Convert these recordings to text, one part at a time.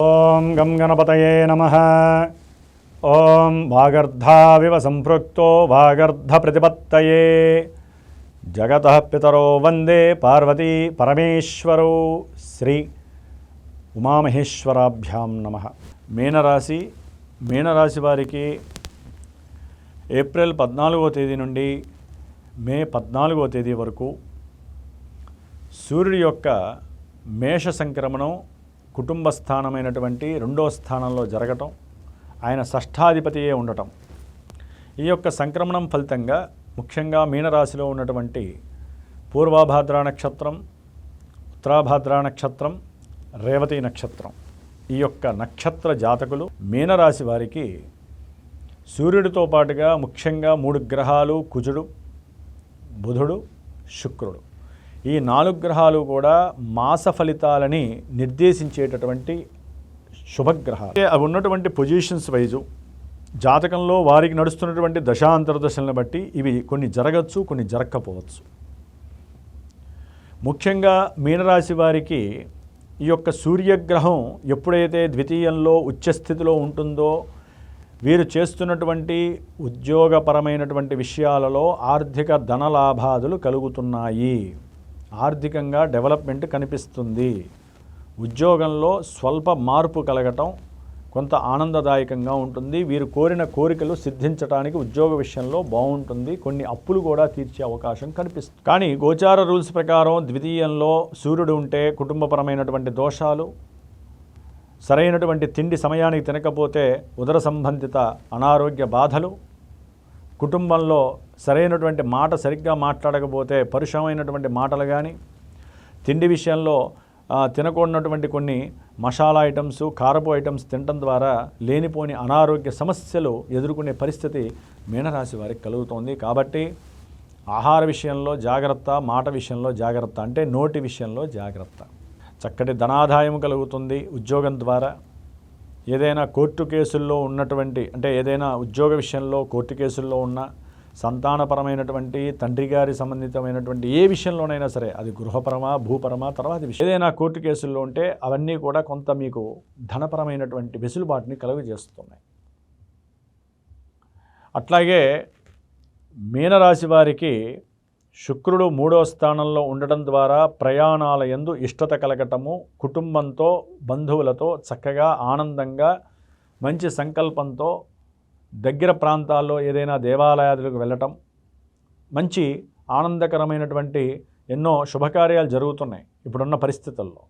ఓం గం గణపతయే నమః. ఓం వాగర్ధావివ సంపృక్తో వాగర్ధ ప్రతిపత్తయే. జగతః పితరో వందే పార్వతీ పరమేశ్వరౌ. శ్రీ ఉమామహేశ్వరాభ్యాం నమః. మీనరాశి వారికి ఏప్రిల్ 14వ తేదీ నుండి మే 14వ తేదీ వరకు సూర్యుడి యొక్క మేష సంక్రమణం కుటుంబ స్థానమైనటువంటి 2వ స్థానంలో జరగటం, ఆయన షష్ఠాధిపతియే ఉండటం, ఈ యొక్క సంక్రమణం ఫలితంగా ముఖ్యంగా మీనరాశిలో ఉన్నటువంటి పూర్వభాద్ర నక్షత్రం, ఉత్తరాభాద్ర నక్షత్రం, రేవతి నక్షత్రం, ఈ యొక్క నక్షత్ర జాతకులు మీనరాశి వారికి సూర్యుడితో పాటుగా ముఖ్యంగా 3 గ్రహాలు కుజుడు, బుధుడు, శుక్రుడు, ఈ 4 గ్రహాలు కూడా మాస ఫలితాలని నిర్దేశించేటటువంటి శుభగ్రహాలు. అవి ఉన్నటువంటి పొజిషన్స్ వైజు జాతకంలో వారికి నడుస్తున్నటువంటి దశాంతర్దశలను బట్టి ఇవి కొన్ని జరగచ్చు, కొన్ని జరగకపోవచ్చు. ముఖ్యంగా మీనరాశి వారికి ఈ యొక్క సూర్యగ్రహం ఎప్పుడైతే ద్వితీయంలో ఉచ్చస్థితిలో ఉంటుందో వీరు చేస్తున్నటువంటి ఉద్యోగపరమైనటువంటి విషయాలలో ఆర్థిక ధనలాభాదులు కలుగుతున్నాయి, ఆర్థికంగా డెవలప్మెంట్ కనిపిస్తుంది, ఉద్యోగంలో స్వల్ప మార్పు కలగటం కొంత ఆనందదాయకంగా ఉంటుంది, వీరు కోరిన కోరికలు సిద్ధించడానికి ఉద్యోగ విషయంలో బాగుంటుంది, కొన్ని అప్పులు కూడా తీర్చే అవకాశం కనిపిస్తుంది. కానీ గోచార రూల్స్ ప్రకారం ద్వితీయంలో సూర్యుడు ఉంటే కుటుంబపరమైనటువంటి దోషాలు, సరైనటువంటి తిండి సమయానికి తినకపోతే ఉదర సంబంధిత అనారోగ్య బాధలు, కుటుంబంలో సరైనటువంటి మాట సరిగ్గా మాట్లాడకపోతే పరుషమైనటువంటి మాటలు కానీ, తిండి విషయంలో తినకూడనటువంటి కొన్ని మసాలా ఐటమ్స్, కారపు ఐటమ్స్ తినడం ద్వారా లేనిపోని అనారోగ్య సమస్యలు ఎదుర్కొనే పరిస్థితి మీనరాశి వారికి కలుగుతోంది. కాబట్టి ఆహార విషయంలో జాగ్రత్త, మాట విషయంలో జాగ్రత్త, అంటే నోటి విషయంలో జాగ్రత్త. చక్కటి ధనాదాయం కలుగుతుంది ఉద్యోగం ద్వారా. ఏదైనా కోర్టు కేసుల్లో ఉన్నటువంటి, అంటే ఏదైనా ఉద్యోగ విషయంలో కోర్టు కేసుల్లో ఉన్న సంతానపరమైనటువంటి తండ్రి గారి సంబంధితమైనటువంటి ఏ విషయంలోనైనా సరే, అది గృహపరమా భూపరమా తర్వాత విషయం, ఏదైనా కోర్టు కేసుల్లో ఉంటే అవన్నీ కూడా కొంత మీకు ధనపరమైనటువంటి వెసులుబాటుని కలుగజేస్తున్నాయి. అట్లాగే మీనరాశి వారికి శుక్రుడు 3వ స్థానంలో ఉండటం ద్వారా ప్రయాణాల యందు ఇష్టత కలగటము, కుటుంబంతో బంధువులతో చక్కగా ఆనందంగా మంచి సంకల్పంతో దగ్గర ప్రాంతాల్లో ఏదైనా దేవాలయాలకు వెళ్ళటం, మంచి ఆనందకరమైనటువంటి ఎన్నో శుభకార్యాలు జరుగుతున్నాయి ఇప్పుడున్న పరిస్థితుల్లో.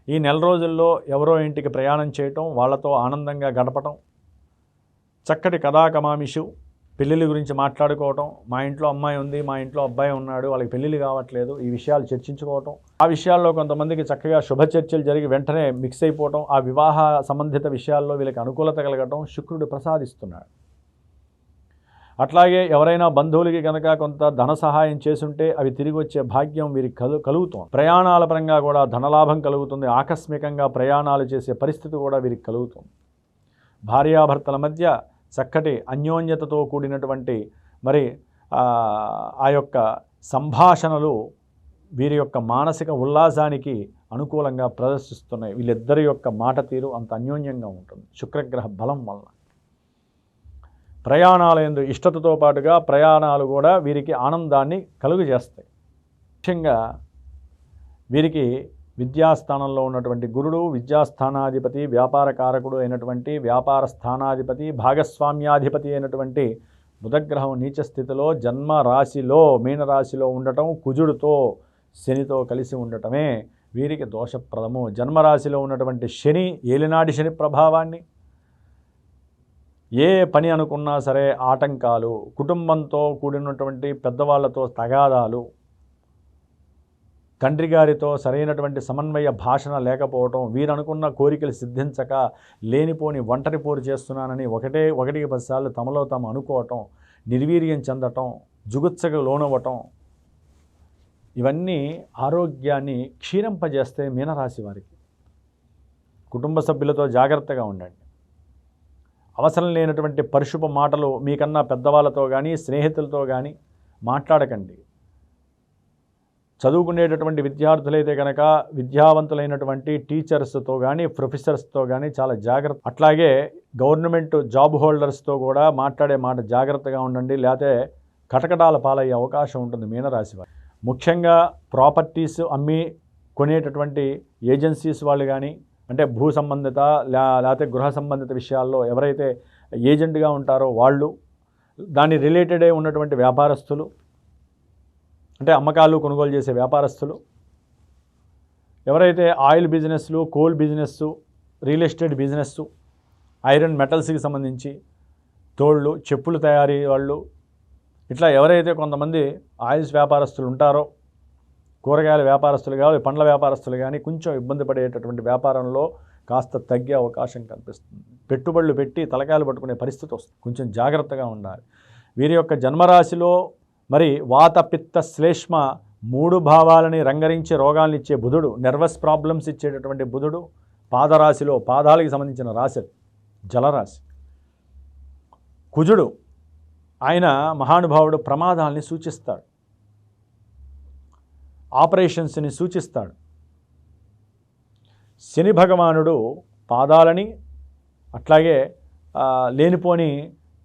ఈ నెల రోజుల్లో ఎవరో ఇంటికి ప్రయాణం చేయటం, వాళ్ళతో ఆనందంగా గడపటం, చక్కటి కథాకమామిషు పెళ్ళిళ్ళ గురించి మాట్లాడుకోవటం, మా ఇంట్లో అమ్మాయి ఉంది, మా ఇంట్లో అబ్బాయి ఉన్నాడు, వాళ్ళకి పెళ్ళిళ్ళు కావట్లేదు, ఈ విషయాలు చర్చించుకోవటం, ఆ విషయాల్లో కొంతమందికి చక్కగా శుభ చర్చలు జరిగి వెంటనే మిక్స్ అయిపోవటం, ఆ వివాహ సంబంధిత విషయాల్లో వీళ్ళకి అనుకూలత కలగటం శుక్రుడు ప్రసాదిస్తున్నాడు. అట్లాగే ఎవరైనా బంధువులకి కనుక కొంత ధన సహాయం చేసుంటే అవి తిరిగి వచ్చే భాగ్యం వీరికి కలుగుతుంది. ప్రయాణాల పరంగా కూడా ధనలాభం కలుగుతుంది, ఆకస్మికంగా ప్రయాణాలు చేసే పరిస్థితి కూడా వీరికి కలుగుతుంది. భార్యాభర్తల మధ్య చక్కటి అన్యోన్యతతో కూడినటువంటి మరి ఆ యొక్క సంభాషణలు వీరి యొక్క మానసిక ఉల్లాసానికి అనుకూలంగా ప్రదర్శిస్తున్నాయి. వీళ్ళిద్దరి యొక్క మాట తీరు అంత అన్యోన్యంగా ఉంటుంది శుక్రగ్రహ బలం వలన. ప్రయాణాల యందు ఇష్టతతో పాటుగా ప్రయాణాలు కూడా వీరికి ఆనందాన్ని కలుగజేస్తాయి. ముఖ్యంగా వీరికి విద్యాస్థానంలో ఉన్నటువంటి గురుడు, విద్యాస్థానాధిపతి, వ్యాపారకారకుడు అయినటువంటి వ్యాపార స్థానాధిపతి, భాగస్వామ్యాధిపతి అయినటువంటి బుధగ్రహం నీచ స్థితిలో జన్మ రాశిలో మీనరాశిలో ఉండటం, కుజుడితో శనితో కలిసి ఉండటమే వీరికి దోషప్రదము. జన్మరాశిలో ఉన్నటువంటి శని, ఏలినాటి శని ప్రభావాన్ని, ఏ పని అనుకున్నా సరే ఆటంకాలు, కుటుంబంతో కూడినటువంటి పెద్దవాళ్లతో తగాదాలు, తండ్రి గారితో సరైనటువంటి సమన్వయ భాషణ లేకపోవటం, వీరు అనుకున్న కోరికలు సిద్ధించక లేనిపోని ఒంటరి పోరు చేస్తున్నానని ఒకటికి 10 సార్లు తమలో తాము అనుకోవటం, నిర్వీర్యం చెందటం, జుగుత్సకు లోనవ్వటం, ఇవన్నీ ఆరోగ్యాన్ని క్షీణింపజేస్తే మీనరాశి వారికి. కుటుంబ సభ్యులతో జాగ్రత్తగా ఉండండి. అవసరం లేనటువంటి పరిశుభ మాటలు మీకన్నా పెద్దవాళ్ళతో కానీ స్నేహితులతో కానీ మాట్లాడకండి. చదువుకునేటటువంటి విద్యార్థులైతే కనుక విద్యావంతులైనటువంటి టీచర్స్తో కానీ ప్రొఫెసర్స్తో కానీ చాలా జాగ్రత్త, అట్లాగే గవర్నమెంట్ జాబ్ హోల్డర్స్తో కూడా మాట్లాడే మాట జాగ్రత్తగా ఉండండి, లేకపోతే కటకటాల పాలయ్యే అవకాశం ఉంటుంది మీనరాశి వారు. ముఖ్యంగా ప్రాపర్టీస్ అమ్మి కొనేటటువంటి ఏజెన్సీస్ వాళ్ళు కానీ, అంటే భూ సంబంధిత లేకపోతే గృహ సంబంధిత విషయాల్లో ఎవరైతే ఏజెంట్గా ఉంటారో వాళ్ళు, దాని రిలేటెడే ఉన్నటువంటి వ్యాపారస్తులు, అంటే అమ్మకాలు కొనుగోలు చేసే వ్యాపారస్తులు, ఎవరైతే ఆయిల్ బిజినెస్లు, coal business, real estate business, iron మెటల్స్కి సంబంధించి తోళ్ళు, చెప్పులు తయారీ వాళ్ళు, ఇట్లా ఎవరైతే కొంతమంది ఆయిల్స్ వ్యాపారస్తులు ఉంటారో, కూరగాయల వ్యాపారస్తులు కానీ, పండ్ల వ్యాపారస్తులు కానీ కొంచెం ఇబ్బంది పడేటటువంటి వ్యాపారంలో కాస్త తగ్గే అవకాశం కనిపిస్తుంది. పెట్టుబడులు పెట్టి తలకాయలు పట్టుకునే పరిస్థితి వస్తుంది, కొంచెం జాగ్రత్తగా ఉండాలి. వీరి యొక్క జన్మరాశిలో మరి వాత పిత్త శ్లేష్మ 3 భావాలని రంగరించి రోగాలను ఇచ్చే బుధుడు, నర్వస్ ప్రాబ్లమ్స్ ఇచ్చేటటువంటి బుధుడు పాదరాశిలో, పాదాలకు సంబంధించిన రాశి జలరాశి. కుజుడు ఆయన మహానుభావుడు ప్రమాదాలని సూచిస్తాడు, ఆపరేషన్స్ని సూచిస్తాడు. శని భగవానుడు పాదాలని అట్లాగే లేనిపోని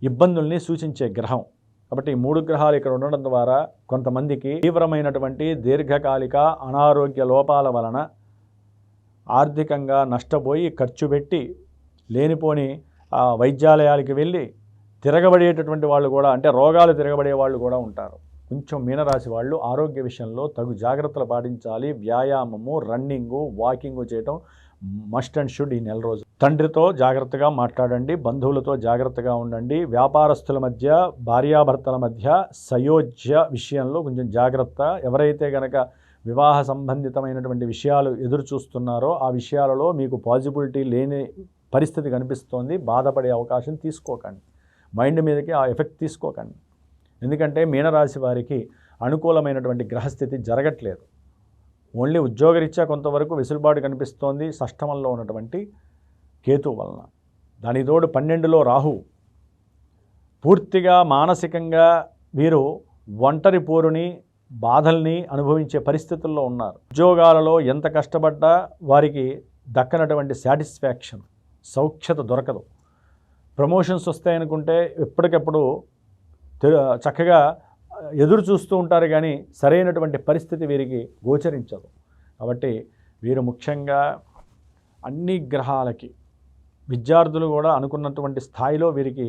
ఇబ్బందుల్ని సూచించే గ్రహం. కాబట్టి ఈ 3 గ్రహాలు ఇక్కడ ఉండడం ద్వారా కొంతమందికి తీవ్రమైనటువంటి దీర్ఘకాలిక అనారోగ్య లోపాల వలన ఆర్థికంగా నష్టపోయి ఖర్చు పెట్టి లేనిపోని వైద్యాలయాలకి వెళ్ళి తిరగబడేటటువంటి వాళ్ళు కూడా, అంటే రోగాలు తిరగబడే వాళ్ళు కూడా ఉంటారు. కొంచెం మీనరాశి వాళ్ళు ఆరోగ్య విషయంలో తగు జాగ్రత్తలు పాటించాలి. వ్యాయామము, రన్నింగు, వాకింగు చేయటం మస్ట్ అండ్ షుడ్ ఈ నెల రోజు. తండ్రితో జాగ్రత్తగా మాట్లాడండి, బంధువులతో జాగ్రత్తగా ఉండండి. వ్యాపారస్తుల మధ్య, భార్యాభర్తల మధ్య సయోధ్య విషయంలో కొంచెం జాగ్రత్త. ఎవరైతే గనక వివాహ సంబంధితమైనటువంటి విషయాలు ఎదురు చూస్తున్నారో ఆ విషయాలలో మీకు పాజిబిలిటీ లేని పరిస్థితి కనిపిస్తోంది, బాధపడే అవకాశం తీసుకోకండి, మైండ్ మీదకి ఆ ఎఫెక్ట్ తీసుకోకండి. ఎందుకంటే మీనరాశి వారికి అనుకూలమైనటువంటి గ్రహస్థితి జరగట్లేదు. ఓన్లీ ఉద్యోగరీత్యా కొంతవరకు వెసులుబాటు కనిపిస్తోంది షష్టమంలో ఉన్నటువంటి కేతు వలన. దాని తోడు 12లో రాహు. పూర్తిగా మానసికంగా వీరు ఒంటరి పోరుని, బాధల్ని అనుభవించే పరిస్థితుల్లో ఉన్నారు. ఉద్యోగాలలో ఎంత కష్టపడ్డా వారికి దక్కనటువంటి సాటిస్ఫాక్షన్, సౌఖ్యత దొరకదు. ప్రమోషన్స్ వస్తాయనుకుంటే ఎప్పటికప్పుడు చక్కగా ఎదురు చూస్తూ ఉంటారు, కానీ సరైనటువంటి పరిస్థితి వీరికి గోచరించదు. కాబట్టి వీరు ముఖ్యంగా అన్ని గ్రహాలకి, విద్యార్థులు కూడా అనుకున్నటువంటి స్థాయిలో వీరికి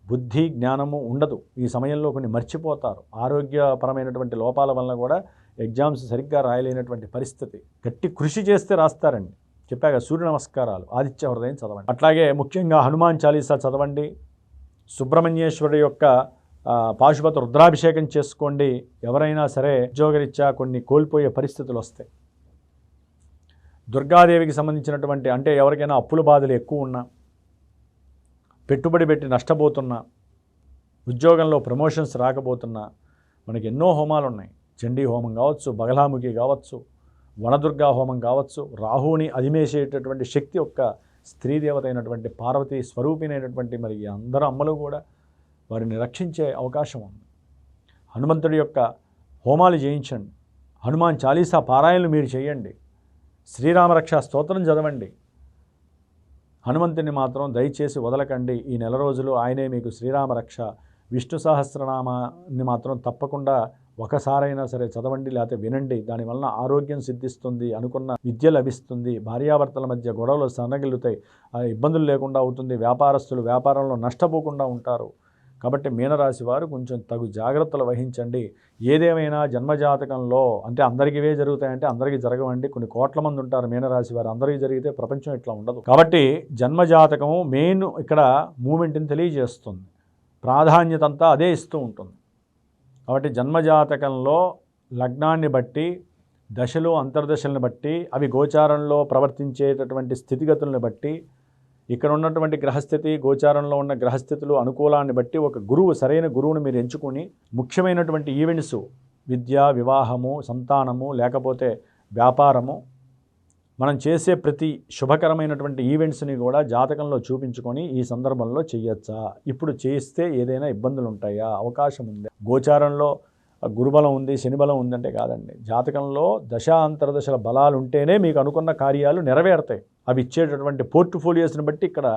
బుద్ధి జ్ఞానము ఉండదు. ఈ సమయంలో కొన్ని మర్చిపోతారు. ఆరోగ్యపరమైనటువంటి లోపాల వలన కూడా ఎగ్జామ్స్ సరిగ్గా రాయలేనటువంటి పరిస్థితి. గట్టి కృషి చేస్తే రాస్తారండి. చెప్పాక సూర్య నమస్కారాలు, ఆదిత్య హృదయం చదవండి. అట్లాగే ముఖ్యంగా హనుమాన్ చాలీసా చదవండి. సుబ్రహ్మణ్యేశ్వరుడు యొక్క పాశుపత రుద్రాభిషేకం చేసుకోండి. ఎవరైనా సరే ఉద్యోగరీత్యా కొన్ని కోల్పోయే పరిస్థితులు వస్తాయి. దుర్గాదేవికి సంబంధించినటువంటి, అంటే ఎవరికైనా అప్పుల బాధలు ఎక్కువ ఉన్నా, పెట్టుబడి పెట్టి నష్టపోతున్నా, ఉద్యోగంలో ప్రమోషన్స్ రాకపోతున్నా, మనకి ఎన్నో హోమాలు ఉన్నాయి. చండీ హోమం కావచ్చు, బగలాముఖి కావచ్చు, వనదుర్గా హోమం కావచ్చు. రాహుని అధిమేసేటటువంటి శక్తి యొక్క స్త్రీదేవత అయినటువంటి పార్వతీ స్వరూపినైనటువంటి మరి అందరూ అమ్మలు కూడా వారిని రక్షించే అవకాశం ఉంది. హనుమంతుడి యొక్క హోమాలు చేయించండి. హనుమాన్ చాలీసా పారాయణలు మీరు చేయండి. శ్రీరామరక్ష స్తోత్రం చదవండి. హనుమంతుని మాత్రం దయచేసి వదలకండి. ఈ నెల రోజులు ఆయనే మీకు శ్రీరామరక్ష, విష్ణు సహస్రనామాన్ని మాత్రం తప్పకుండా ఒకసారైనా సరే చదవండి, లేకపోతే వినండి. దానివలన ఆరోగ్యం సిద్ధిస్తుంది, అనుకున్న విద్య లభిస్తుంది, భార్యాభర్తల మధ్య గొడవలు సన్నగిల్లుతాయి, ఇబ్బందులు లేకుండా అవుతుంది, వ్యాపారస్తులు వ్యాపారంలో నష్టపోకుండా ఉంటారు. కాబట్టి మీనరాశి వారు కొంచెం తగు జాగ్రత్తలు వహించండి. ఏదేమైనా జన్మజాతకంలో, అంటే అందరికీ ఇవే జరుగుతాయంటే అందరికీ జరగవండి. కొన్ని కోట్ల మంది ఉంటారు మీనరాశి వారు, అందరికీ జరిగితే ప్రపంచం ఇట్లా ఉండదు. కాబట్టి జన్మజాతకము మెయిన్ ఇక్కడ మూమెంట్ని తెలియజేస్తుంది, ప్రాధాన్యత అంతా అదే ఇస్తూ ఉంటుంది. కాబట్టి జన్మజాతకంలో లగ్నాన్ని బట్టి, దశలు అంతర్దశలను బట్టి, అవి గోచారంలో ప్రవర్తించేటటువంటి స్థితిగతులను బట్టి, ఇక్కడ ఉన్నటువంటి గ్రహస్థితి, గోచారంలో ఉన్న గ్రహస్థితులు అనుకూలాన్ని బట్టి ఒక గురువు, సరైన గురువును మీరు ఎంచుకొని ముఖ్యమైనటువంటి ఈవెంట్స్, విద్య, వివాహము, సంతానము, లేకపోతే వ్యాపారము, మనం చేసే ప్రతి శుభకరమైనటువంటి ఈవెంట్స్ని కూడా జాతకంలో చూపించుకొని ఈ సందర్భంలో చేయొచ్చా, ఇప్పుడు చేస్తే ఏదైనా ఇబ్బందులు ఉంటాయా, అవకాశం ఉందా, గోచారంలో గురుబలం ఉంది, శనిబలం ఉందంటే కాదండి. జాతకంలో దశాంతరదశల బలాలు ఉంటేనే మీకు అనుకున్న కార్యాలు నెరవేరుతాయి. అవి ఇచ్చేటటువంటి పోర్ట్ఫోలియోస్ని బట్టి ఇక్కడ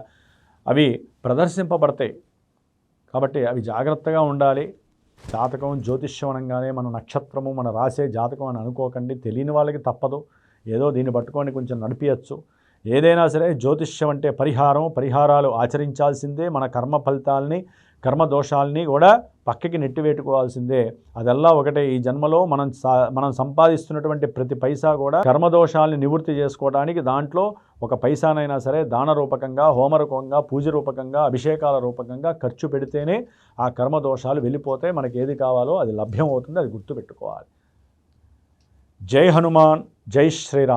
అవి ప్రదర్శింపబడతాయి. కాబట్టి అవి జాగ్రత్తగా ఉండాలి. జాతకం, జ్యోతిష్యం అనగానే మన నక్షత్రము, మన రాసే జాతకం అని అనుకోకండి. తెలియని వాళ్ళకి తప్పదు, ఏదో దీన్ని పట్టుకొని కొంచెం నడిపించచ్చు. ఏదైనా సరే జ్యోతిష్యం అంటే పరిహారాలు ఆచరించాల్సిందే. మన కర్మ ఫలితాలని, కర్మ దోషాలని కూడా పక్కకి నెట్టివేట్టుకోవాల్సిందే. అదల్లా ఒకటే. ఈ జన్మలో మనం సంపాదిస్తున్నటువంటి ప్రతి పైసా కూడా కర్మదోషాలని నివృత్తి చేసుకోవడానికి దాంట్లో ఒక పైసానైనా సరే దాన రూపకంగా, హోమ రూపకంగా, పూజ రూపకంగా, అభిషేకాల రూపకంగా ఖర్చు పెడితేనే ఆ కర్మదోషాలు వెళ్ళిపోతే మనకి ఏది కావాలో అది లభ్యం అవుతుంది. అది గుర్తుపెట్టుకోవాలి. జై హనుమాన్, జై శ్రీరామ్.